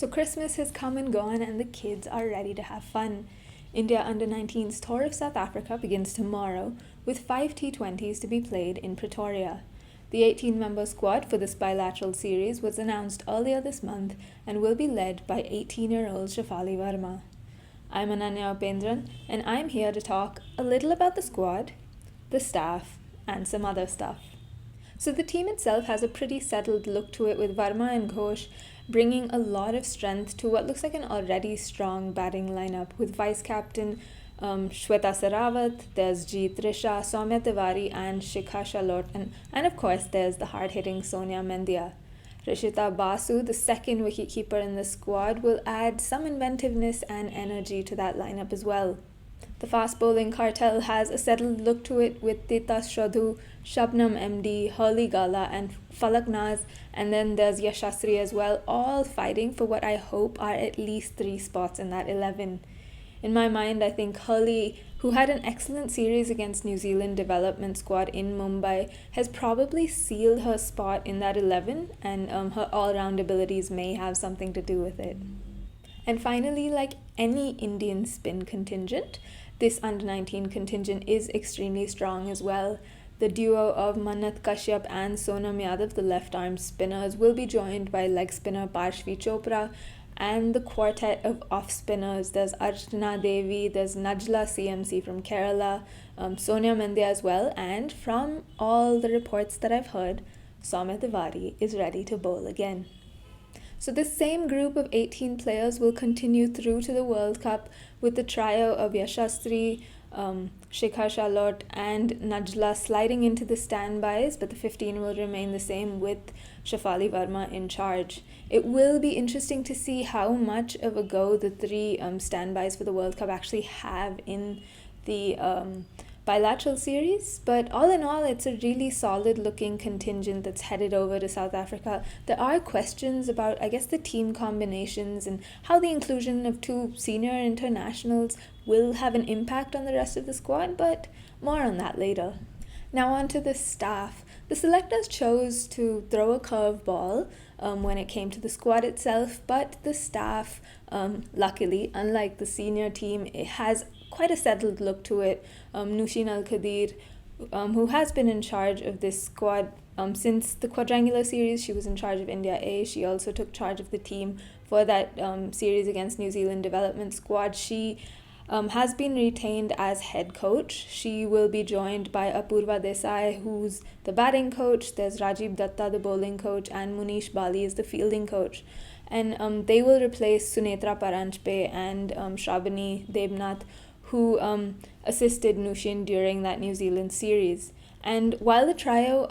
So Christmas has come and gone and the kids are ready to have fun. India Under-19's tour of South Africa begins tomorrow with 5 T20s to be played in Pretoria. The 18-member squad for this bilateral series was announced earlier this month and will be led by 18-year-old Shafali Verma. I'm Ananya Upendran and I'm here to talk a little about the squad, the staff, and some other stuff. So the team itself has a pretty settled look to it, with Verma and Ghosh bringing a lot of strength to what looks like an already strong batting lineup, with vice-captain Shweta Sarawat, there's Jeet, Richa, Soumya Tiwari and Shikha Shalot, and of course there's the hard-hitting Sonia Mendia. Hrishita Basu, the second wicketkeeper in the squad, will add some inventiveness and energy to that lineup as well. The fast bowling cartel has a settled look to it, with Titas Shodhu, Shabnam MD, Hurley Gala and Falak Naz, and then there's Yashasri as well, all fighting for what I hope are at least 3 spots in that 11. In my mind, I think Hurley, who had an excellent series against New Zealand development squad in Mumbai, has probably sealed her spot in that 11, and her all-round abilities may have something to do with it. And finally, like any Indian spin contingent, this Under-19 contingent is extremely strong as well. The duo of Mannat Kashyap and Sonam Yadav, the left-arm spinners, will be joined by leg spinner Parshvi Chopra, and the quartet of off-spinners, there's Archana Devi, there's Najla CMC from Kerala, Sonia Mendia as well, and from all the reports that I've heard, Soumya Tiwari is ready to bowl again. So this same group of 18 players will continue through to the World Cup, with the trio of Yashasri, Shikha Shalot and Najla sliding into the standbys, but the 15 will remain the same, with Shafali Verma in charge. It will be interesting to see how much of a go the 3 standbys for the World Cup actually have in the bilateral series, but all in all, it's a really solid looking contingent that's headed over to South Africa. There are questions about, I guess, the team combinations and how the inclusion of 2 senior internationals will have an impact on the rest of the squad, but more on that later. Now on to the staff. The selectors chose to throw a curveball when it came to the squad itself, but the staff, luckily, unlike the senior team, it has quite a settled look to it. Nushin Al-Khadir, who has been in charge of this squad since the quadrangular series. She was in charge of India A. She also took charge of the team for that series against New Zealand development squad. She has been retained as head coach. She will be joined by Apurva Desai, who's the batting coach. There's Rajiv Datta, the bowling coach, and Munish Bali is the fielding coach. And they will replace Sunetra Paranjpe and Shravani Debnath, who assisted Nushin during that New Zealand series. And while the trio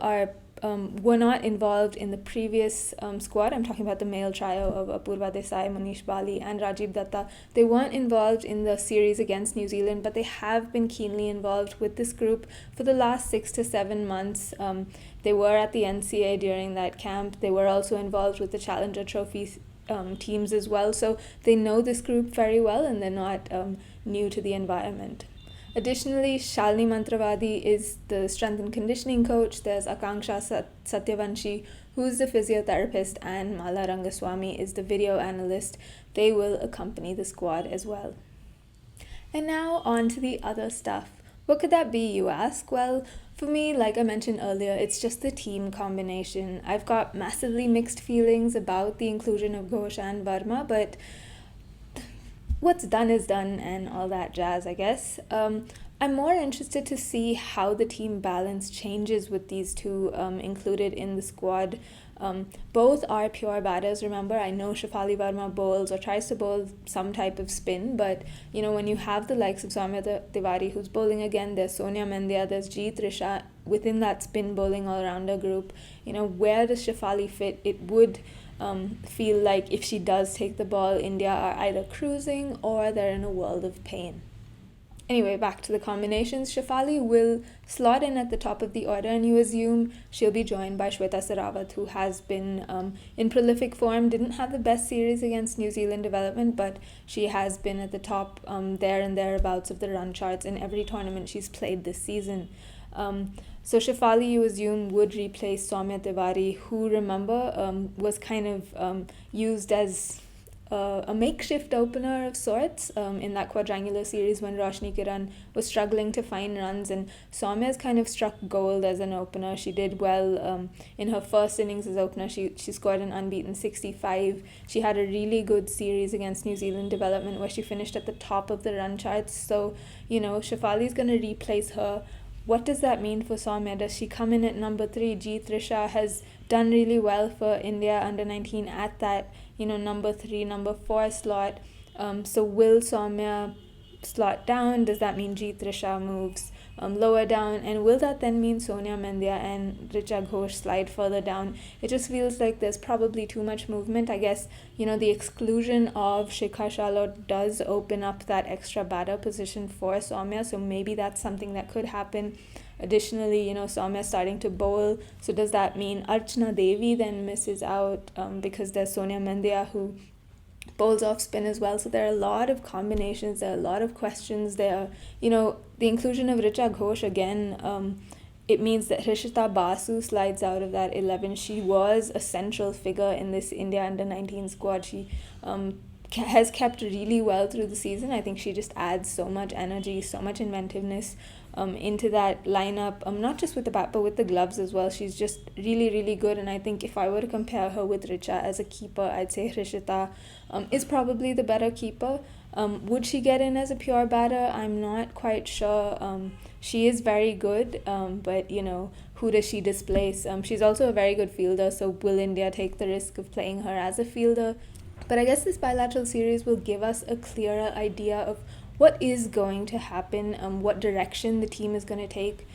were not involved in the previous squad, I'm talking about the male trio of Apurva Desai, Munish Bali and Rajiv Datta, they weren't involved in the series against New Zealand, but they have been keenly involved with this group for the last 6 to 7 months. They were at the NCA during that camp. They were also involved with the Challenger Trophy teams as well, so they know this group very well and they're not new to the environment. Additionally, Shalini Mantravadi is the strength and conditioning coach. There's Akanksha Satyavanshi, who's the physiotherapist, and Mala Rangaswamy is the video analyst. They will accompany the squad as well. And now on to the other stuff. What could that be, you ask? Well, for me, like I mentioned earlier, it's just the team combination. I've got massively mixed feelings about the inclusion of Ghosh and Verma, but what's done is done and all that jazz, I guess. I'm more interested to see how the team balance changes with these 2 included in the squad. Both are pure batters. Remember, I know Shafali Verma bowls or tries to bowl some type of spin, but when you have the likes of Soumya Tiwari who's bowling again, there's Sonia Mendia, there's Jeet, Risha within that spin bowling all-rounder group. Where does Shafali fit? It would feel like if she does take the ball, India are either cruising or they're in a world of pain. Anyway, back to the combinations. Shafali will slot in at the top of the order, and you assume she'll be joined by Shweta Sarawat, who has been in prolific form. Didn't have the best series against New Zealand development, but she has been at the top there and thereabouts of the run charts in every tournament she's played this season. So Shafali, you assume, would replace Soumya Tiwari, who, remember, was kind of used as a makeshift opener of sorts in that quadrangular series when Roshni Kiran was struggling to find runs, and Soumya's kind of struck gold as an opener. She did well in her first innings as opener. She scored an unbeaten 65. She had a really good series against New Zealand Development where she finished at the top of the run charts. So, Shafali's going to replace her. What does that mean for Soumya? Does she come in at number 3? Hrishita has done really well for India under-19 at that, number 3, number 4 slot. So will Soumya slot down? Does that mean Hrishita moves lower down? And will that then mean Sonia Mendya and Richa Ghosh slide further down? It just feels like there's probably too much movement. I guess, the exclusion of Shikhar Shalot does open up that extra batter position for Soumya, so maybe that's something that could happen. Additionally, Soumya starting to bowl, so does that mean Archana Devi then misses out because there's Sonia Mendya who bowls off spin as well? So there are a lot of combinations, there are a lot of questions there. The inclusion of Richa Ghosh again, it means that Hrishita Basu slides out of that 11. She was a central figure in this India under-19 squad. She has kept really well through the season. I think she just adds so much energy, so much inventiveness into that lineup, not just with the bat but with the gloves as well. She's just really, really good, and I think if I were to compare her with Richa as a keeper, I'd say Hrishita is probably the better keeper. Would she get in as a pure batter? I'm not quite sure. She is very good, but who does she displace? She's also a very good fielder, so will India take the risk of playing her as a fielder? But I guess this bilateral series will give us a clearer idea of what is going to happen, what direction the team is going to take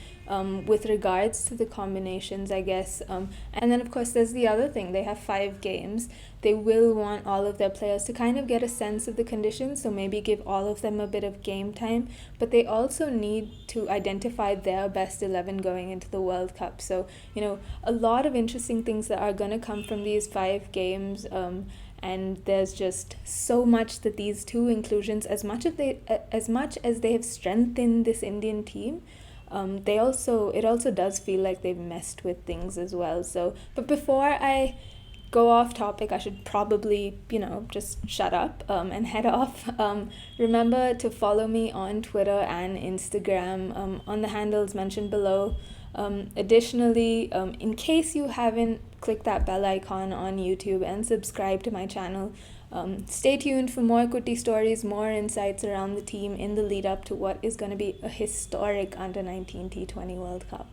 with regards to the combinations, I guess. And then, of course, there's the other thing. They have 5 games. They will want all of their players to kind of get a sense of the conditions, so maybe give all of them a bit of game time. But they also need to identify their best 11 going into the World Cup. So, a lot of interesting things that are going to come from these 5 games. And there's just so much that these 2 inclusions, as much as they have strengthened this Indian team, it also does feel like they've messed with things as well. So, but before I go off topic, I should probably, just shut up and head off. Remember to follow me on Twitter and Instagram on the handles mentioned below. Additionally, in case you haven't clicked that bell icon on YouTube and subscribe to my channel, stay tuned for more Kutti stories, more insights around the team in the lead up to what is going to be a historic Under-19 T20 World Cup.